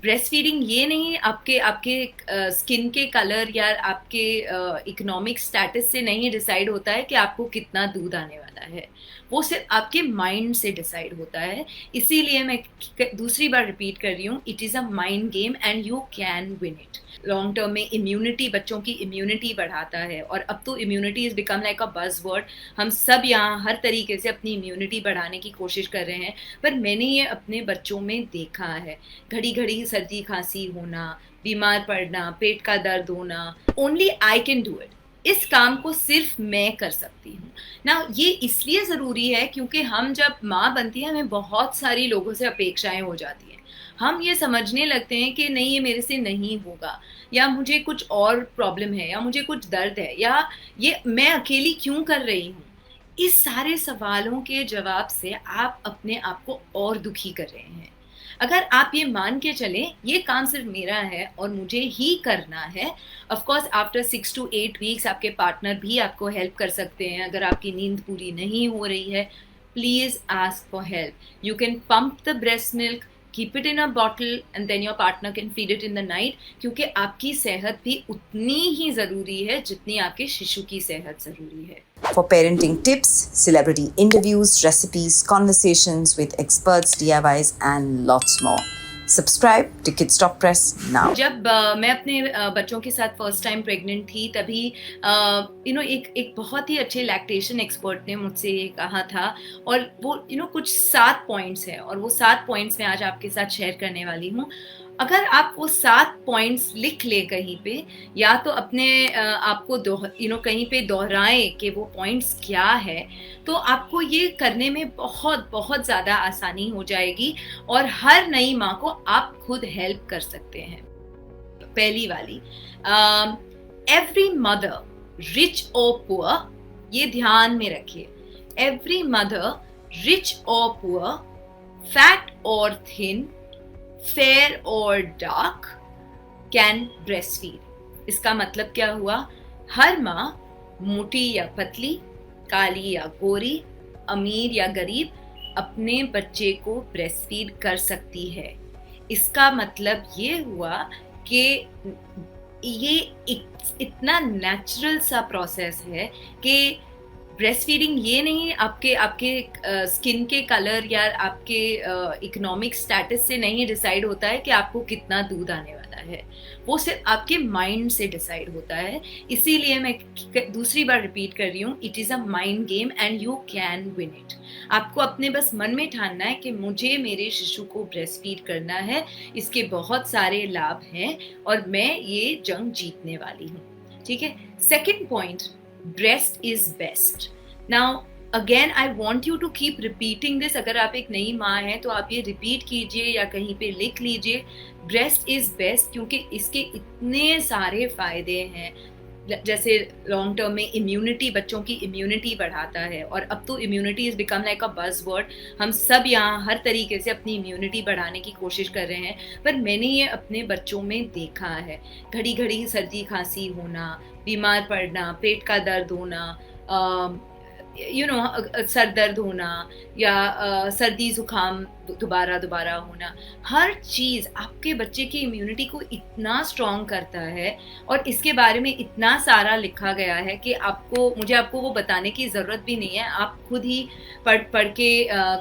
Breast feeding ये नहीं आपके आपके स्किन के कलर या आपके इकोनॉमिक स्टेटस से नहीं डिसाइड होता है कि आपको कितना दूध आने वाला है। वो सिर्फ आपके माइंड से डिसाइड होता है। इसीलिए मैं दूसरी बार रिपीट कर रही हूँ, it is a mind game and you can win it. Long term में इम्यूनिटी, बच्चों की इम्यूनिटी बढ़ाता है। और अब तो immunity is become like a buzz word. हम सब यहाँ हर तरीके से अपनी इम्यूनिटी बढ़ाने की कोशिश कर रहे हैं, पर मैंने ये अपने बच्चों में देखा है। घड़ी घड़ी सर्दी खांसी होना, बीमार पड़ना, पेट का दर्द होना, only I can do it. इस काम को सिर्फ मैं कर सकती हूँ ना। ये इसलिए ज़रूरी है क्योंकि हम जब माँ बनती है, हमें बहुत सारी लोगों से अपेक्षाएं हो जाती हैं। हम ये समझने लगते हैं कि नहीं, ये मेरे से नहीं होगा, या मुझे कुछ और प्रॉब्लम है, या मुझे कुछ दर्द है, या ये मैं अकेली क्यों कर रही हूँ। इस सारे सवालों के जवाब से आप अपने आप को और दुखी कर रहे हैं। अगर आप ये मान के चलें ये काम सिर्फ मेरा है और मुझे ही करना है, of course after 6 to 8 weeks आपके पार्टनर भी आपको हेल्प कर सकते हैं। अगर आपकी नींद पूरी नहीं हो रही है, please ask for help. You can pump the breast milk, keep it in a bottle and then your partner can feed it in the night, क्योंकि आपकी सेहत भी उतनी ही ज़रूरी है जितनी आपके शिशु की सेहत ज़रूरी है। For parenting tips, celebrity interviews, recipes, conversations with experts, DIYs, and lots more. Subscribe to Kids Talk Press now. जब मैं अपने बच्चों के साथ फर्स्ट टाइम प्रेग्नेंट थी, तभी एक बहुत ही अच्छे लैक्टेशन एक्सपर्ट ने मुझसे ये कहा था, और वो कुछ 7 पॉइंट्स हैं, और वो 7 पॉइंट्स मैं आज आपके साथ शेयर करने वाली हूँ। अगर आप वो 7 पॉइंट्स लिख ले कहीं पे, या तो अपने आपको कहीं पे दोहराएं कि वो पॉइंट्स क्या है, तो आपको ये करने में बहुत बहुत ज़्यादा आसानी हो जाएगी, और हर नई माँ को आप खुद हेल्प कर सकते हैं। पहली वाली, एवरी मदर रिच और पुअर, ये ध्यान में रखिए। एवरी मदर रिच और पुअर, फैट और थिन, फेयर और डार्क, कैन ब्रेस्ट फीड। इसका मतलब क्या हुआ? हर माँ, मोटी या पतली, काली या गोरी, अमीर या गरीब, अपने बच्चे को ब्रेस्ट फीड कर सकती है। इसका मतलब ये हुआ कि ये इतना नेचुरल सा प्रोसेस है कि ब्रेस्ट फीडिंग ये नहीं आपके आपके स्किन के कलर या आपके इकोनॉमिक स्टेटस से नहीं डिसाइड होता है कि आपको कितना दूध आने वाला है। वो सिर्फ आपके माइंड से डिसाइड होता है। इसीलिए मैं दूसरी बार रिपीट कर रही हूँ, it is a mind game and you can win it. आपको अपने बस मन में ठानना है कि मुझे मेरे शिशु को ब्रेस्ट फीड करना है, इसके बहुत सारे लाभ हैं और मैं ये जंग जीतने वाली हूँ। ठीक है। Second point, breast is best. Now again I want you to keep repeating this. अगर आप एक नई माँ हैं तो आप ये रिपीट कीजिए या कहीं पे लिख लीजिए, breast is best, क्योंकि इसके इतने सारे फायदे हैं। जैसे लॉन्ग टर्म में इम्यूनिटी, बच्चों की इम्यूनिटी बढ़ाता है। और अब तो immunity is become like a buzz word. हम सब यहाँ हर तरीके से अपनी इम्यूनिटी बढ़ाने की कोशिश कर रहे हैं, पर मैंने ये अपने बच्चों में देखा है। घड़ी घड़ी सर्दी खांसी होना, बीमार पड़ना, पेट का दर्द होना, सर दर्द होना, या सर्दी जुकाम दोबारा होना, हर चीज़ आपके बच्चे की इम्यूनिटी को इतना स्ट्रॉन्ग करता है। और इसके बारे में इतना सारा लिखा गया है कि मुझे आपको वो बताने की ज़रूरत भी नहीं है। आप खुद ही पढ़ के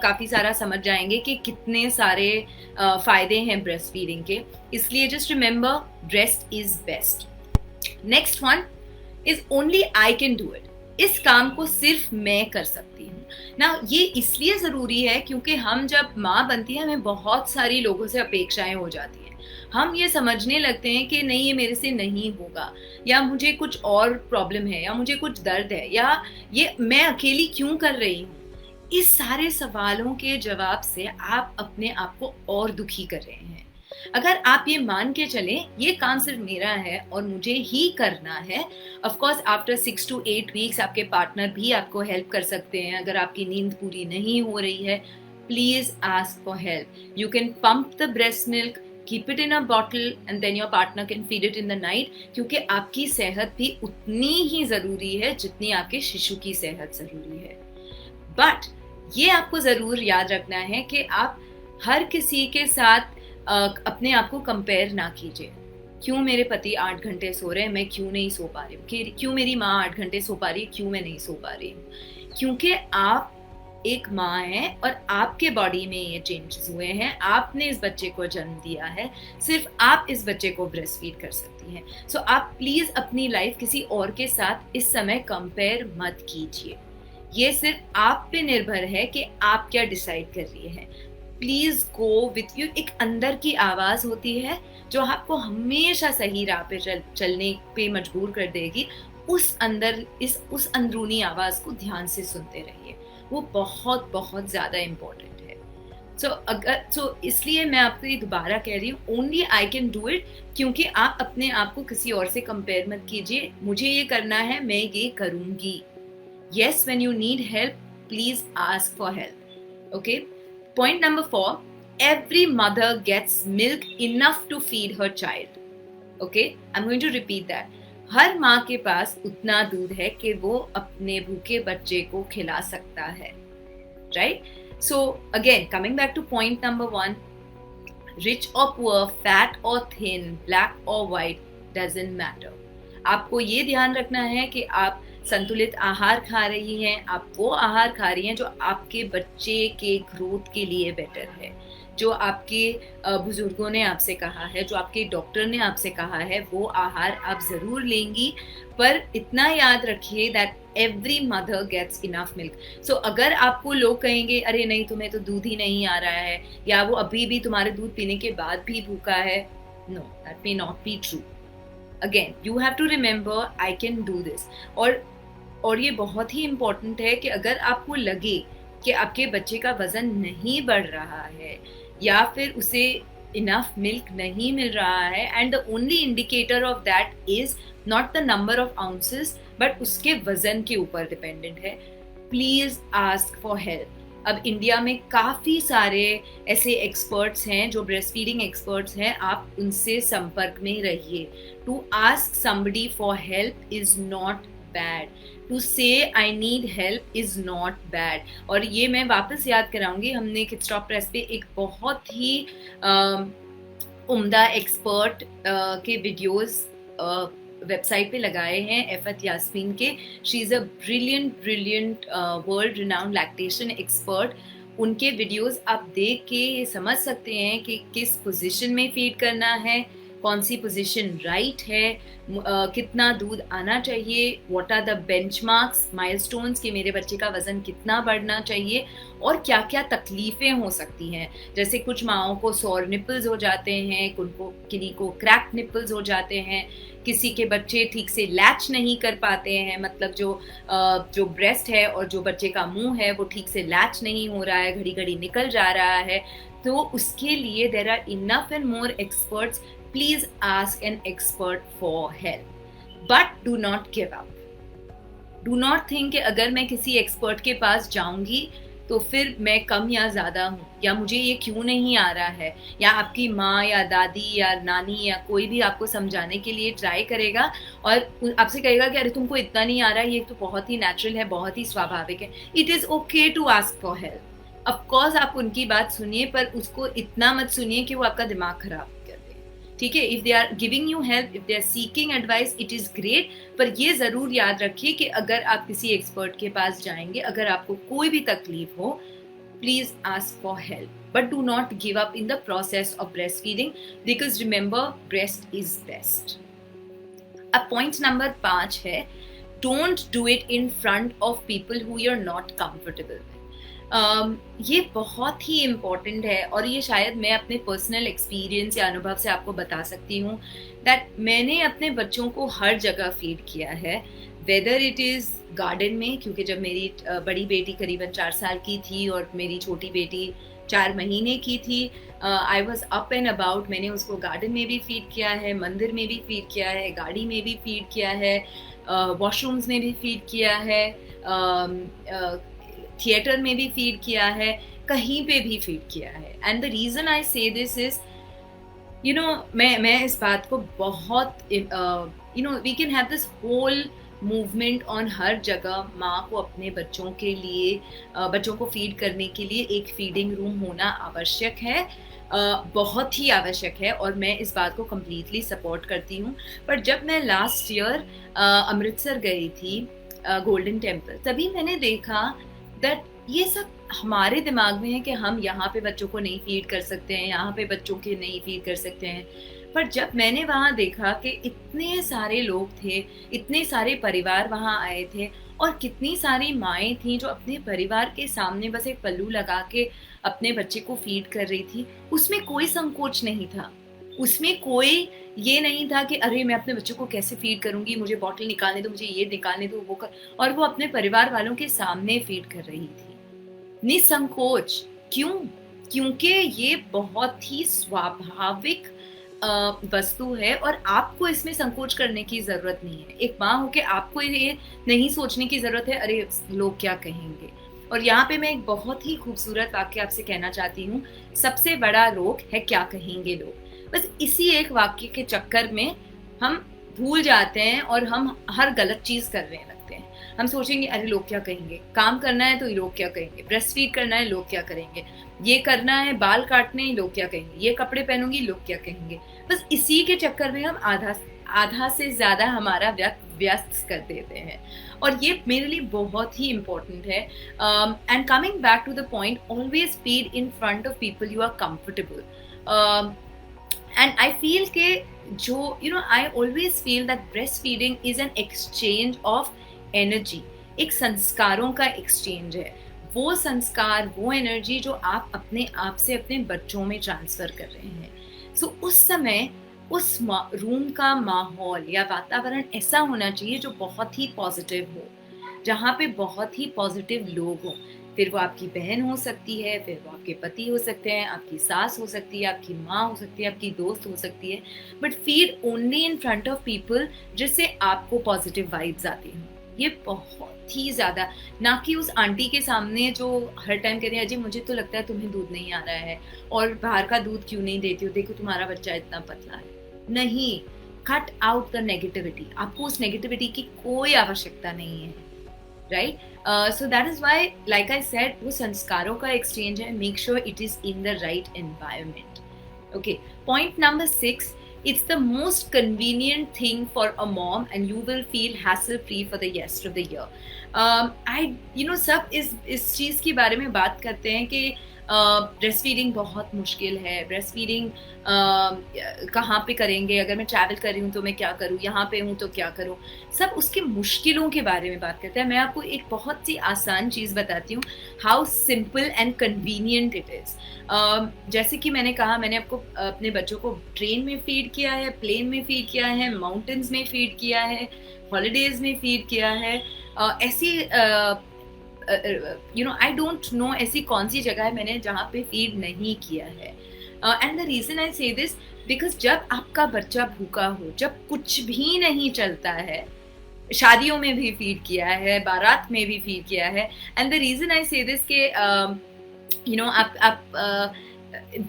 काफ़ी सारा समझ जाएंगे कि कितने सारे फ़ायदे हैं ब्रेस्ट फीडिंग के। इसलिए just remember, breast is best. Next one is only I can do it. इस काम को सिर्फ मैं कर सकती हूँ ना। ये इसलिए ज़रूरी है क्योंकि हम जब माँ बनती है, हमें बहुत सारी लोगों से अपेक्षाएं हो जाती हैं। हम ये समझने लगते हैं कि नहीं, ये मेरे से नहीं होगा, या मुझे कुछ और प्रॉब्लम है, या मुझे कुछ दर्द है, या ये मैं अकेली क्यों कर रही हूँ। इस सारे सवालों के जवाब से आप अपने आप को और दुखी कर रहे हैं। अगर आप ये मान के चलें ये काम सिर्फ मेरा है और मुझे ही करना है, of course after 6 to 8 weeks आपके पार्टनर भी आपको हेल्प कर सकते हैं। अगर आपकी नींद पूरी नहीं हो रही है, please ask for help. You can pump the breast milk, keep it in a bottle and then your partner can feed it in the night, क्योंकि आपकी सेहत भी उतनी ही ज़रूरी है जितनी आपके शिशु की सेहत ज़रूरी है। बट ये आपको ज़रूर याद रखना है कि आप हर किसी के साथ अपने आप को कंपेयर ना कीजिए। क्यों मेरे पति 8 घंटे सो रहे हैं, मैं क्यों नहीं सो पा रही हूँ? क्यों मेरी माँ 8 घंटे सो पा रही है, क्यों मैं नहीं सो पा रही हूँ? क्योंकि आप एक माँ हैं और आपके बॉडी में ये चेंजेस हुए हैं, आपने इस बच्चे को जन्म दिया है, सिर्फ आप इस बच्चे को ब्रेस्ट फीड कर सकती हैं। सो आप प्लीज अपनी लाइफ किसी और के साथ इस समय कंपेयर मत कीजिए। ये सिर्फ आप पे निर्भर है कि आप क्या डिसाइड कर रही हैं। Please go with you. एक अंदर की आवाज होती है जो आपको हमेशा सही राह पे चलने पे मजबूर कर देगी। उस अंदरूनी आवाज को ध्यान से सुनते रहिए, वो बहुत बहुत ज्यादा इम्पोर्टेंट है। इसलिए मैं आपको ये दोबारा कह रही हूँ, only I can do it, क्योंकि आप अपने आप को किसी और से कंपेयर मत कीजिए। मुझे ये करना है, मैं ये करूंगी। Yes, when you need help, please ask for help. Okay? Point number 4, every mother gets milk enough to feed her child. Okay? I'm going to repeat that. हर माँ के पास उतना दूध है कि वो अपने भूखे बच्चे को खिला सकता है. Right? So, again, coming back to point number 1, rich or poor, fat or thin, black or white, doesn't matter. आपको ये ध्यान रखना है कि आप संतुलित आहार खा रही हैं, आप वो आहार खा रही हैं जो आपके बच्चे के ग्रोथ के लिए बेटर है, जो आपके बुजुर्गों ने आपसे कहा है, जो आपके डॉक्टर ने आपसे कहा है, वो आहार आप ज़रूर लेंगी। पर इतना याद रखिए that every mother gets enough milk. So अगर आपको लोग कहेंगे अरे नहीं तुम्हें तो दूध ही नहीं आ रहा है, या वो अभी भी तुम्हारे दूध पीने के बाद भी भूखा है, no, that may not be true. Again you have to remember I can do this. और ये बहुत ही इम्पोर्टेंट है कि अगर आपको लगे कि आपके बच्चे का वजन नहीं बढ़ रहा है या फिर उसे इनफ मिल्क नहीं मिल रहा है, and the only indicator of that is not the number of ounces but उसके वजन के ऊपर डिपेंडेंट है, प्लीज आस्क फॉर हेल्प। अब इंडिया में काफ़ी सारे ऐसे एक्सपर्ट्स हैं जो ब्रेस्ट फीडिंग एक्सपर्ट्स हैं, आप उनसे संपर्क में रहिए। To ask somebody for help is not bad. To say I need help is not bad. और ये मैं वापस याद कराऊंगी, हमने किड्स टॉक प्रेस पे एक बहुत ही उम्दा एक्सपर्ट के वीडियोस वेबसाइट पे लगाए हैं, एफत यास्मीन के। She is a brilliant world renowned lactation expert. उनके वीडियोस आप देख के ये समझ सकते हैं कि किस पोजीशन में फीड करना है, कौन सी पोजीशन राइट है, कितना दूध आना चाहिए, what are the benchmarks, milestones कि मेरे बच्चे का वज़न कितना बढ़ना चाहिए, और क्या क्या तकलीफ़ें हो सकती हैं। जैसे कुछ माओं को सॉर निपल्स हो जाते हैं, किन्हीं को क्रैक निपल्स हो जाते हैं, किसी के बच्चे ठीक से लैच नहीं कर पाते हैं, मतलब जो ब्रेस्ट है और जो बच्चे का मुंह है वो ठीक से लैच नहीं हो रहा है, घड़ी घड़ी निकल जा रहा है। तो उसके लिए there are enough and more experts. Please ask an expert for help, but do not give up. Do not think कि अगर मैं किसी एक्सपर्ट के पास जाऊंगी तो फिर मैं कम या ज़्यादा हूँ, या मुझे ये क्यों नहीं आ रहा है, या आपकी माँ या दादी या नानी या कोई भी आपको समझाने के लिए ट्राई करेगा और आपसे कहेगा कि अरे तुमको इतना नहीं आ रहा है, ये तो बहुत ही नेचुरल है, बहुत ही स्वाभाविक है। It is okay to ask for help. Of course आप उनकी बात सुनिए, पर उसको इतना मत सुनिए कि वो आपका दिमाग खराब कर दे। ठीक है, if they are giving you help, if they are seeking advice, it is great. पर ये ज़रूर याद रखिए कि अगर आप किसी एक्सपर्ट के पास जाएंगे, अगर आपको कोई भी तकलीफ हो, please ask for help, but do not give up in the process of breast feeding, because remember breast is best. अब पॉइंट नंबर 5 है, don't do it in front of people who you are not comfortable with. ये बहुत ही important है, और ये शायद मैं अपने पर्सनल एक्सपीरियंस या अनुभव से आपको बता सकती हूँ दैट मैंने अपने बच्चों को हर जगह फीड किया है, वेदर इट इज़ गार्डन में, क्योंकि जब मेरी बड़ी बेटी करीबन 4 साल की थी और मेरी छोटी बेटी 4 महीने की थी, I was up and about. मैंने उसको गार्डन में भी फीड किया है, मंदिर में भी फीड किया है, गाड़ी में भी फीड किया है, वॉशरूम्स में भी फीड किया है, थिएटर में भी फीड किया है, कहीं पे भी फीड किया है। एंड द रीज़न आई से दिस इज, यू नो, मैं इस बात को बहुत, you know, we can have this whole movement on हर जगह माँ को अपने बच्चों के लिए, बच्चों को फीड करने के लिए एक फीडिंग रूम होना आवश्यक है। बहुत ही आवश्यक है और मैं इस बात को कम्प्लीटली सपोर्ट करती हूँ। पर जब मैं लास्ट ईयर अमृतसर गई थी गोल्डन टेम्पल, तभी मैंने देखा दैट ये सब हमारे दिमाग में है कि हम यहाँ पे बच्चों को नहीं फीड कर सकते हैं, यहाँ पे बच्चों के नहीं फीड कर सकते हैं। पर जब मैंने वहाँ देखा कि इतने सारे लोग थे, इतने सारे परिवार वहाँ आए थे और कितनी सारी माएँ थीं जो अपने परिवार के सामने बस एक पल्लू लगा के अपने बच्चे को फीड कर रही थी, उसमें कोई संकोच नहीं था। उसमें कोई ये नहीं था कि अरे मैं अपने बच्चों को कैसे फीड करूँगी, मुझे बॉटल निकालने दो, मुझे ये निकालने दो, वो कर, और वो अपने परिवार वालों के सामने फीड कर रही थी निसंकोच। क्यों? क्योंकि ये बहुत ही स्वाभाविक वस्तु है और आपको इसमें संकोच करने की जरूरत नहीं है। एक माँ होके आपको ये नहीं सोचने की जरूरत है अरे लोग क्या कहेंगे। और यहाँ पे मैं एक बहुत ही खूबसूरत वाक्य आपसे कहना चाहती हूँ, सबसे बड़ा रोग है क्या कहेंगे लोग। बस इसी एक वाक्य के चक्कर में हम भूल जाते हैं और हम हर गलत चीज करने लगते हैं। हम सोचेंगे अरे लोग क्या कहेंगे, काम करना है तो लोग क्या कहेंगे, ब्रेस्ट फीड करना है लोग क्या करेंगे, ये करना है बाल काटने लोग क्या कहेंगे, ये कपड़े पहनूंगी लोग क्या कहेंगे। बस इसी के चक्कर में हम आधा से ज्यादा हमारा व्यस्त कर देते हैं और ये मेरे लिए बहुत ही इम्पोर्टेंट है। And coming back to the point, always feed in front of people you are comfortable. And I feel के जो I always feel that breast feeding is an exchange of energy, एक संस्कारों का एक्सचेंज है। वो संस्कार, वो एनर्जी जो आप अपने आप से अपने बच्चों में ट्रांसफर कर रहे हैं। सो उस समय उस रूम का माहौल या वातावरण ऐसा होना चाहिए जो बहुत ही पॉजिटिव हो, जहाँ पे बहुत ही पॉजिटिव लोग हों। फिर वो आपकी बहन हो सकती है, फिर वो आपके पति हो सकते हैं, आपकी सास हो सकती है, आपकी माँ हो सकती है, आपकी दोस्त हो सकती है, but feed only in front of people जिससे आपको पॉजिटिव वाइब्स आती हैं। ये बहुत ही ज्यादा, ना कि उस आंटी के सामने जो हर टाइम कहते हैं अजय मुझे तो लगता है तुम्हें दूध नहीं आ रहा है और बाहर का दूध क्यों नहीं देती हो, देखो तुम्हारा बच्चा इतना पतला है। नहीं, कट आउट द नेगेटिविटी। आपको उस नेगेटिविटी की कोई आवश्यकता नहीं है, right? So that is why, like I said, वो संस्कारों का एक्सचेंज है। Make sure it is in the right environment. Okay, point number 6, it's the most convenient thing for a mom and you will feel hassle free for the rest of the year. सब इस चीज़ के बारे में बात करते हैं कि breast feeding बहुत मुश्किल है, ब्रेस्ट फीडिंग कहाँ पे करेंगे, अगर मैं ट्रैवल कर रही हूँ तो मैं क्या करूँ, यहाँ पे हूँ तो क्या करूँ, सब उसके मुश्किलों के बारे में बात करते हैं। मैं आपको एक बहुत सी आसान चीज़ बताती हूँ, how simple and convenient it is. जैसे कि मैंने कहा, मैंने आपको अपने बच्चों को ट्रेन में फीड किया है, प्लेन में फीड किया है, माउंटेन्स में फीड किया है, हॉलीडेज में फीड किया है। ऐसी आई डोंट नो ऐसी कौन सी जगह है मैंने जहाँ पे फीड नहीं किया है। एंड द रीजन आई से दिस बिकॉज जब आपका बच्चा भूखा हो, जब कुछ भी नहीं चलता है, शादियों में भी फीड किया है, बारात में भी फीड किया है। एंड द रीजन आई से दिस के आप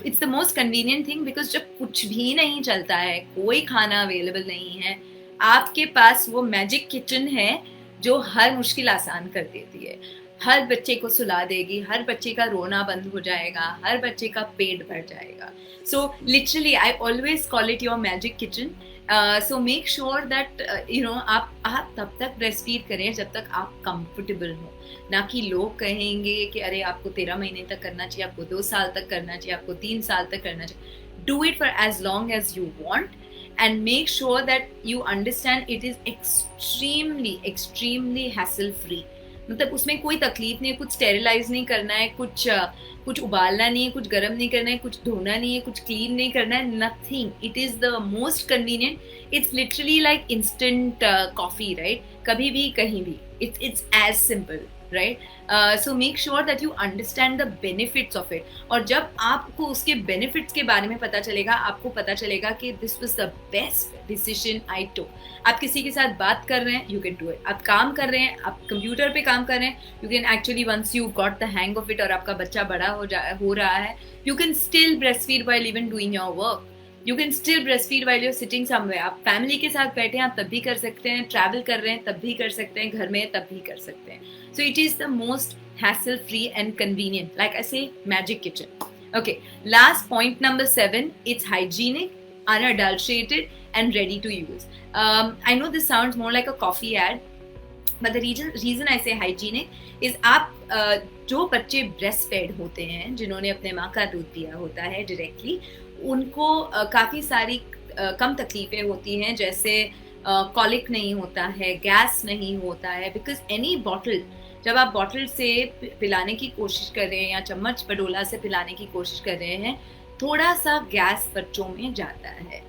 it's the most convenient thing because जब कुछ भी नहीं चलता है, कोई खाना अवेलेबल नहीं है, आपके पास वो मैजिक किचन है जो हर मुश्किल आसान कर देती है। हर बच्चे को सुला देगी, हर बच्चे का रोना बंद हो जाएगा, हर बच्चे का पेट भर जाएगा। So literally I always call it your magic kitchen. So make sure that आप तब तक ब्रेस्ट फीड करें जब तक आप कंफर्टेबल हो, ना कि लोग कहेंगे कि अरे आपको 13 महीने तक करना चाहिए, आपको 2 साल तक करना चाहिए, आपको 3 साल तक करना चाहिए। Do it for as long as you want and make sure that you understand it is extremely hassle free। मतलब उसमें कोई तकलीफ नहीं है, कुछ स्टेरिलाइज नहीं करना है, कुछ उबालना नहीं है, कुछ गर्म नहीं करना है, कुछ धोना नहीं है, कुछ क्लीन नहीं करना है, nothing. It is the most convenient. It's literally like instant coffee, right? कभी भी कहीं भी, it's as simple, right? So make sure that you understand the benefits of it. और जब आपको उसके बेनिफिट्स के बारे में पता चलेगा, आपको पता चलेगा कि this was the best decision I took. आप किसी के साथ बात कर रहे हैं, यू कैन डू इट। आप काम कर रहे हैं, आप कंप्यूटर पे काम कर रहे हैं, you can actually, once you got the hang of it और आपका बच्चा बड़ा हो रहा है, you can still breast feed while even doing your work. You can still breast feed while you are sitting somewhere. आप फैमिली के साथ बैठे हैं, आप तब भी कर सकते हैं, ट्रैवल कर रहे हैं तब भी कर सकते हैं, घर में तब भी कर सकते हैं। So it is the most hassle free and convenient, like I say, magic kitchen। Okay, last point number 7, it's hygienic, unadulterated, and ready to use. I know this sounds more like a coffee ad, but the reason I say hygienic is आप जो बच्चे breast fade होते हैं, जिन्होंने अपने माँ का दूध पिया होता है डायरेक्टली, उनको काफ़ी सारी कम तकलीफ़ें होती हैं, जैसे कॉलिक नहीं होता है, गैस नहीं होता है, बिकॉज एनी बॉटल, जब आप बॉटल से पिलाने की कोशिश कर रहे हैं या चम्मच बडोला से पिलाने की कोशिश कर रहे हैं, थोड़ा सा गैस बच्चों में जाता है,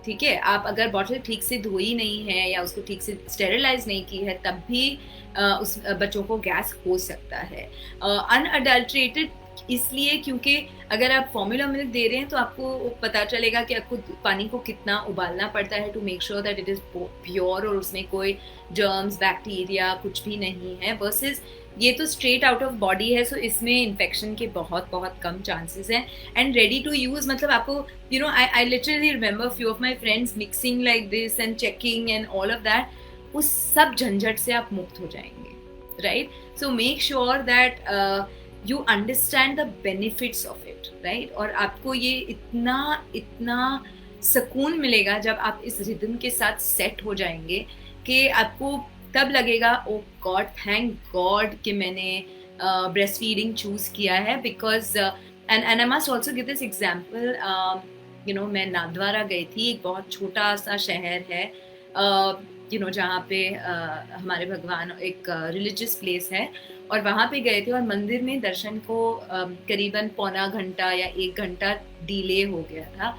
ठीक है। आप अगर बॉटल ठीक से धोई नहीं है या उसको ठीक से स्टेरिलाइज नहीं की है, तब भी उस बच्चों को गैस हो सकता है। अनअडल्ट्रेटेड इसलिए क्योंकि अगर आप फॉर्मूला मिल्क दे रहे हैं तो आपको पता चलेगा कि आपको पानी को कितना उबालना पड़ता है to make sure that it is pure और उसमें कोई जर्म्स बैक्टीरिया कुछ भी नहीं है, वर्सेस ये तो स्ट्रेट आउट ऑफ बॉडी है, सो इसमें इन्फेक्शन के बहुत बहुत कम चांसेस हैं। एंड रेडी टू यूज़ मतलब आपको you know I literally remember few of my friends mixing like this and checking and all of that, उस सब झंझट से आप मुक्त हो जाएंगे, right. So make sure that you understand the benefits of it, right? और आपको ये इतना सुकून मिलेगा जब आप इस रिदम के साथ सेट हो जाएंगे कि आपको तब लगेगा ओ गॉड, थैंक गॉड कि मैंने ब्रेस्ट फीडिंग चूज़ किया है, because and I must also give this example. You know, मैं नाथद्वारा गई थी, एक बहुत छोटा सा शहर है यू नो जहाँ पे हमारे भगवान, एक रिलीजियस प्लेस है, और वहाँ पे गए थे और मंदिर में दर्शन को करीबन पौना घंटा या 1 घंटा डिले हो गया था।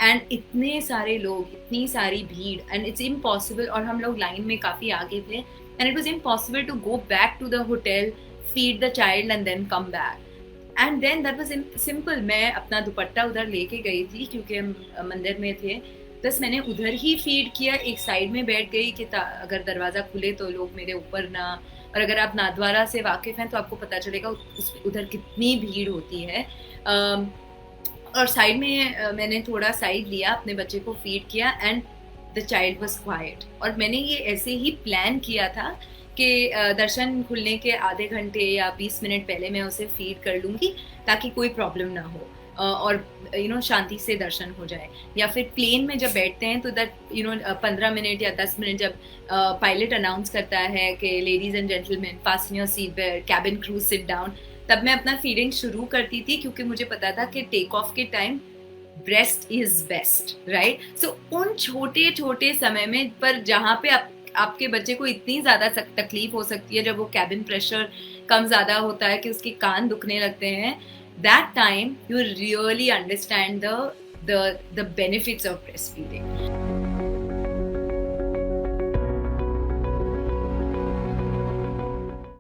एंड इतने सारे लोग, इतनी सारी भीड़, एंड इट्स इम्पॉसिबल, और हम लोग लाइन में काफ़ी आगे थे, and it was impossible to go back to the hotel, feed the child and then come back. And then that was simple, मैं अपना दुपट्टा उधर लेके गई थी क्योंकि हम मंदिर में थे, बस मैंने उधर ही फीड किया, एक साइड में बैठ गई कि अगर दरवाज़ा खुले तो लोग मेरे ऊपर ना, और अगर आप नाथद्वारा से वाकिफ़ हैं तो आपको पता चलेगा उधर कितनी भीड़ होती है। और साइड में मैंने थोड़ा साइड लिया, अपने बच्चे को फीड किया, and the child was quite. और मैंने ये ऐसे ही प्लान किया था कि दर्शन खुलने के आधे घंटे या 20 मिनट पहले मैं उसे फीड कर लूँगी ताकि कोई प्रॉब्लम ना हो और यू नो शांति से दर्शन हो जाए। या फिर प्लेन में जब बैठते हैं तो दैट यू नो 15 मिनट या 10 मिनट जब पायलट अनाउंस करता है कि ladies and gentleman fasten your seat belt, cabin crew sit down, तब मैं अपना फीडिंग शुरू करती थी क्योंकि मुझे पता था कि टेक ऑफ के time breast is best, right. So उन छोटे छोटे समय में पर जहाँ पे आपके बच्चे को इतनी ज़्यादा तकलीफ हो सकती है, जब वो कैबिन प्रेशर कम ज़्यादा होता है कि उसके कान दुखने लगते हैं, that time you really understand the benefits of breastfeeding.